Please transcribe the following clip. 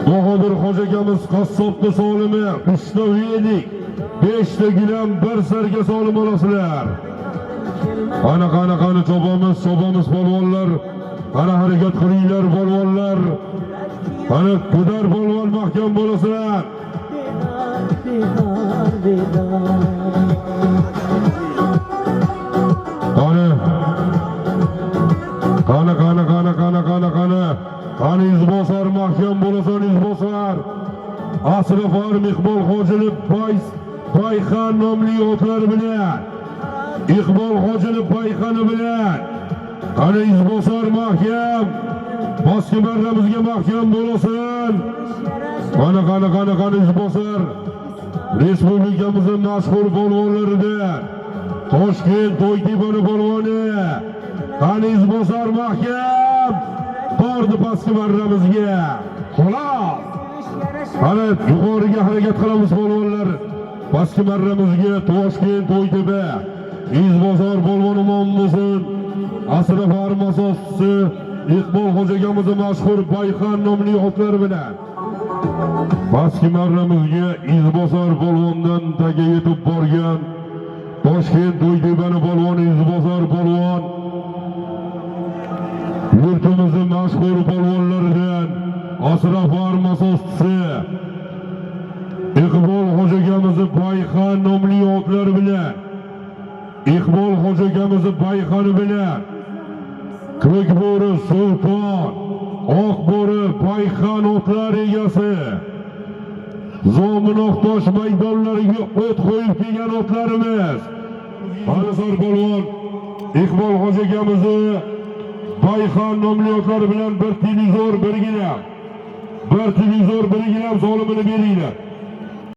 Bahodir hoji akamiz qassobni solimi 3 ta yedik. 5 ta gilam bir sarga solim olasizlar. Qani chopamiz polvonlar. Qani harakat qilinglar polvonlar. Qani ko'tar polvon mahkam bo'lasizlar. Qani izbosar mahkam bo'lasan izbosar. Asrafar Iqbol Hojiyev Payxan nomli otlar bilan. Iqbol Hojiyev Payxani bilan. Qani izbosar mahkam. Boski barramizga mahkam bo'lasan. Qani izbosar. Respublikamizning mashhur polvonlaridan Toshkent To'ytepani polvoni. Qani izbosar mahkam. Bordi pastki marramizga. Xolos. Qani yuqoriga harakat qilamiz polvonlar. Pastki marramizga Toshkent To'ytepa. İzbosar polvon imom bo'lsin. Asrafar asoschisi Iqbol hoji akamizning mashhur Payxan nomli otlar bilan. Pastki marramizga izbosar polvondan taga yetib borgan Toshkent To'ytepani polvoni izbosar polvon. Yurtimizning mashhur polvonlaridan Asrafar asoschisi Iqbol hoji akamizning Payxan nomli otlar bilan. Iqbol hoji akamizning Payxani bilan Ko'k bo'ri Sulton, oq bo'ri Payxan otlar egasi. Zominoqtosh maydonlariga o't qo'yib kelgan otlarimiz. Parizor polvon Iqbol hoji akamizning Payxan nomli otlar bilan bir televizor birgina solimini beringlar.